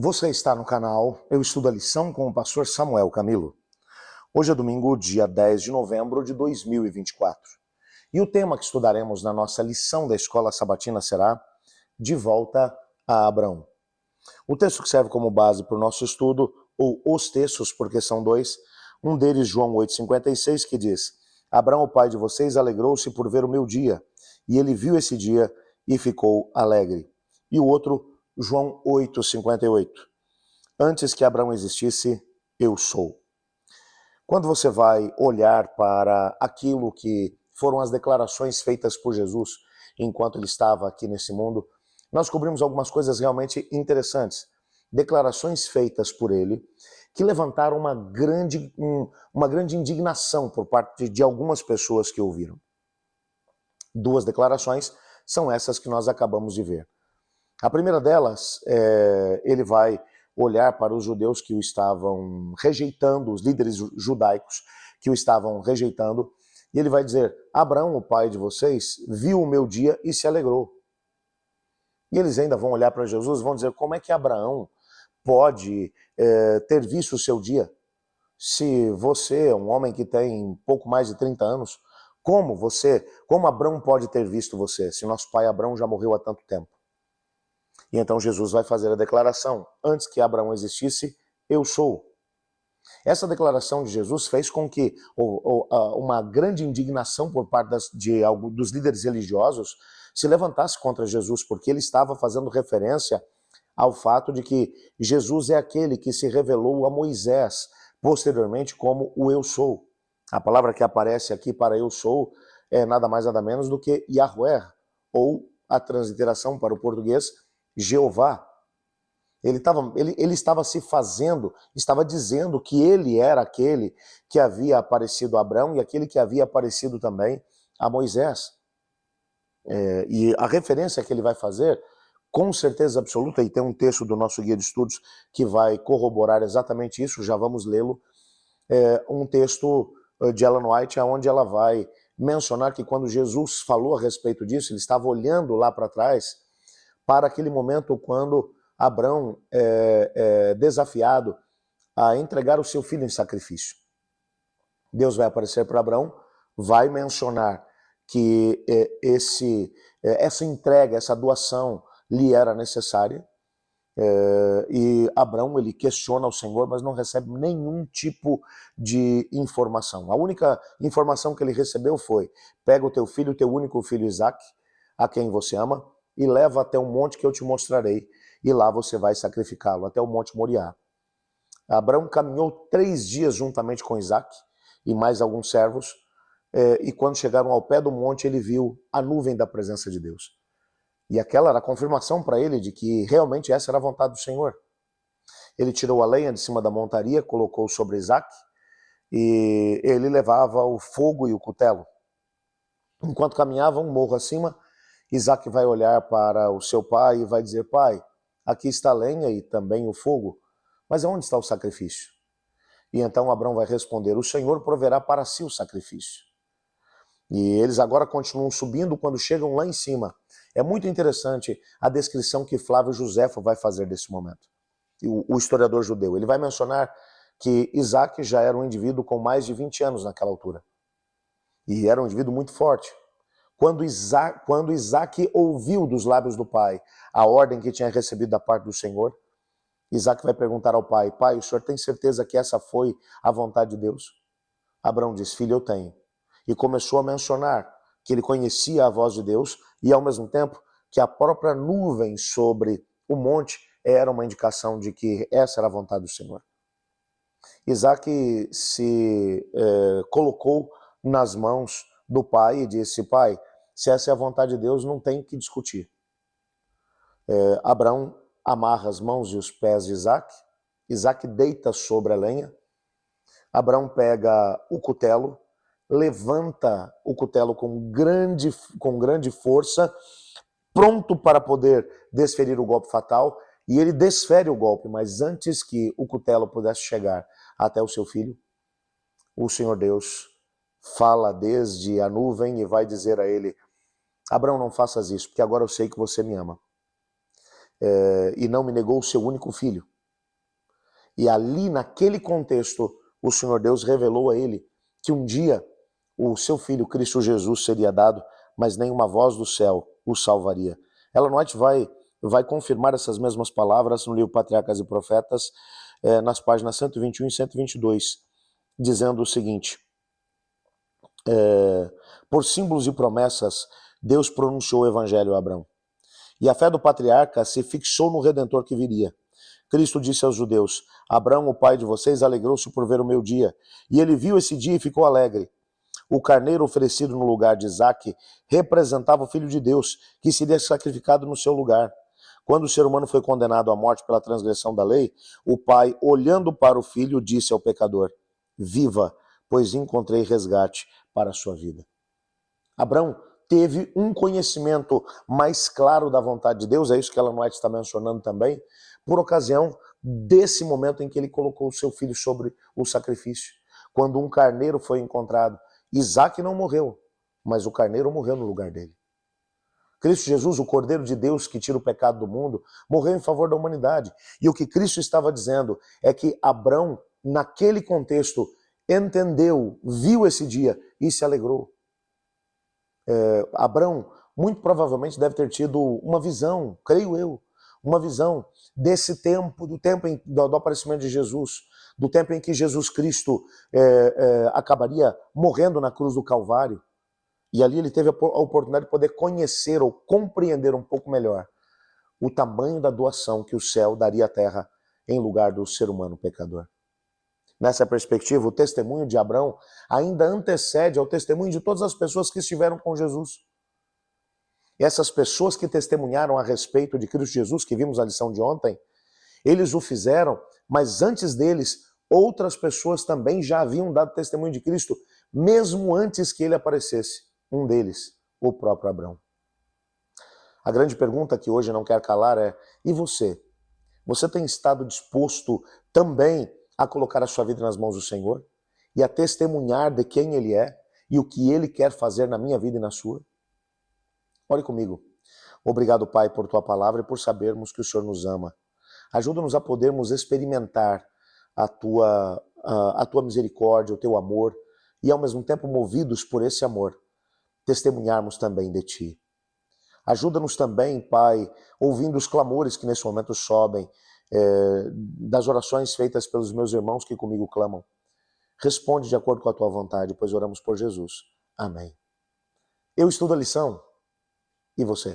Você está no canal Eu Estudo a Lição com o pastor Samuel Camilo. Hoje é domingo, dia 10 de novembro de 2024. E o tema que estudaremos na nossa lição da Escola Sabatina será De Volta a Abraão. O texto que serve como base para o nosso estudo, ou os textos, porque são dois, um deles João 8,56, que diz: Abraão, o pai de vocês, alegrou-se por ver o meu dia, e ele viu esse dia e ficou alegre. E o outro, João 8,58. Antes que Abraão existisse, eu sou. Quando você vai olhar para aquilo que foram as declarações feitas por Jesus enquanto ele estava aqui nesse mundo, nós descobrimos algumas coisas realmente interessantes. Declarações feitas por ele que levantaram uma grande indignação por parte de algumas pessoas que ouviram. Duas declarações são essas que nós acabamos de ver. A primeira delas, ele vai olhar para os judeus que o estavam rejeitando, os líderes judaicos que o estavam rejeitando, e ele vai dizer: Abraão, o pai de vocês, viu o meu dia e se alegrou. E eles ainda vão olhar para Jesus e vão dizer: como é que Abraão pode ter visto o seu dia? Se você é um homem que tem pouco mais de 30 anos, como Abraão pode ter visto você, se nosso pai Abraão já morreu há tanto tempo? E então Jesus vai fazer a declaração: antes que Abraão existisse, eu sou. Essa declaração de Jesus fez com que uma grande indignação por parte dos líderes religiosos se levantasse contra Jesus, porque ele estava fazendo referência ao fato de que Jesus é aquele que se revelou a Moisés posteriormente como o eu sou. A palavra que aparece aqui para eu sou é nada mais nada menos do que Yahweh, ou a transliteração para o português, Jeová. Ele estava dizendo que ele era aquele que havia aparecido a Abraão e aquele que havia aparecido também a Moisés. E a referência que ele vai fazer, com certeza absoluta, e tem um texto do nosso guia de estudos que vai corroborar exatamente isso, já vamos lê-lo, um texto de Ellen White, onde ela vai mencionar que quando Jesus falou a respeito disso, ele estava olhando lá para trás, para aquele momento quando Abraão é desafiado a entregar o seu filho em sacrifício. Deus vai aparecer para Abraão, vai mencionar que essa entrega, essa doação lhe era necessária, e Abraão ele questiona o Senhor, mas não recebe nenhum tipo de informação. A única informação que ele recebeu foi: pega o teu filho, o teu único filho Isaque, a quem você ama, e leva até um monte que eu te mostrarei, e lá você vai sacrificá-lo, até o Monte Moriá. Abraão caminhou 3 dias juntamente com Isaque e mais alguns servos, e quando chegaram ao pé do monte, ele viu a nuvem da presença de Deus. E aquela era a confirmação para ele de que realmente essa era a vontade do Senhor. Ele tirou a lenha de cima da montaria, colocou sobre Isaque, e ele levava o fogo e o cutelo. Enquanto caminhavam um morro acima, Isaque vai olhar para o seu pai e vai dizer: pai, aqui está a lenha e também o fogo, mas onde está o sacrifício? E então Abraão vai responder: o Senhor proverá para si o sacrifício. E eles agora continuam subindo. Quando chegam lá em cima, é muito interessante a descrição que Flávio Josefo vai fazer desse momento. O historiador judeu, ele vai mencionar que Isaque já era um indivíduo com mais de 20 anos naquela altura. E era um indivíduo muito forte. Quando Isaque ouviu dos lábios do pai a ordem que tinha recebido da parte do Senhor, Isaque vai perguntar ao pai: pai, o senhor tem certeza que essa foi a vontade de Deus? Abraão diz: filho, eu tenho. E começou a mencionar que ele conhecia a voz de Deus e, ao mesmo tempo, que a própria nuvem sobre o monte era uma indicação de que essa era a vontade do Senhor. Isaque se colocou nas mãos do pai e disse: pai, se essa é a vontade de Deus, não tem o que discutir. Abraão amarra as mãos e os pés de Isaque, Isaque deita sobre a lenha, Abraão pega o cutelo, levanta o cutelo com grande força, pronto para poder desferir o golpe fatal, e ele desfere o golpe, mas antes que o cutelo pudesse chegar até o seu filho, o Senhor Deus fala desde a nuvem e vai dizer a ele: Abraão, não faças isso, porque agora eu sei que você me ama. E não me negou o seu único filho. E ali, naquele contexto, o Senhor Deus revelou a ele que um dia o seu filho Cristo Jesus seria dado, mas nenhuma voz do céu o salvaria. Ellen White vai confirmar essas mesmas palavras no livro Patriarcas e Profetas, nas páginas 121 e 122, dizendo o seguinte: por símbolos e promessas, Deus pronunciou o evangelho a Abraão. E a fé do patriarca se fixou no Redentor que viria. Cristo disse aos judeus: Abraão, o pai de vocês, alegrou-se por ver o meu dia. E ele viu esse dia e ficou alegre. O carneiro oferecido no lugar de Isaque representava o Filho de Deus, que seria sacrificado no seu lugar. Quando o ser humano foi condenado à morte pela transgressão da lei, o pai, olhando para o filho, disse ao pecador: viva, pois encontrei resgate para a sua vida. Abraão teve um conhecimento mais claro da vontade de Deus, é isso que Ellen White está mencionando também, por ocasião desse momento em que ele colocou o seu filho sobre o sacrifício. Quando um carneiro foi encontrado, Isaque não morreu, mas o carneiro morreu no lugar dele. Cristo Jesus, o Cordeiro de Deus que tira o pecado do mundo, morreu em favor da humanidade. E o que Cristo estava dizendo é que Abraão, naquele contexto, entendeu, viu esse dia e se alegrou. Abraão, muito provavelmente, deve ter tido uma visão, creio eu, uma visão desse tempo, do aparecimento de Jesus, do tempo em que Jesus Cristo acabaria morrendo na cruz do Calvário. E ali ele teve a oportunidade de poder conhecer ou compreender um pouco melhor o tamanho da doação que o céu daria à terra em lugar do ser humano pecador. Nessa perspectiva, o testemunho de Abraão ainda antecede ao testemunho de todas as pessoas que estiveram com Jesus. E essas pessoas que testemunharam a respeito de Cristo Jesus, que vimos na lição de ontem, eles o fizeram, mas antes deles, outras pessoas também já haviam dado testemunho de Cristo, mesmo antes que ele aparecesse. Um deles, o próprio Abraão. A grande pergunta que hoje não quer calar é: e você? Você tem estado disposto também a colocar a sua vida nas mãos do Senhor e a testemunhar de quem Ele é e o que Ele quer fazer na minha vida e na sua? Ore comigo. Obrigado, Pai, por Tua palavra e por sabermos que o Senhor nos ama. Ajuda-nos a podermos experimentar a tua misericórdia, o Teu amor e, ao mesmo tempo, movidos por esse amor, testemunharmos também de Ti. Ajuda-nos também, Pai, ouvindo os clamores que nesse momento sobem, das orações feitas pelos meus irmãos que comigo clamam. Responde de acordo com a Tua vontade, pois oramos por Jesus. Amém. Eu estudo a lição. E você?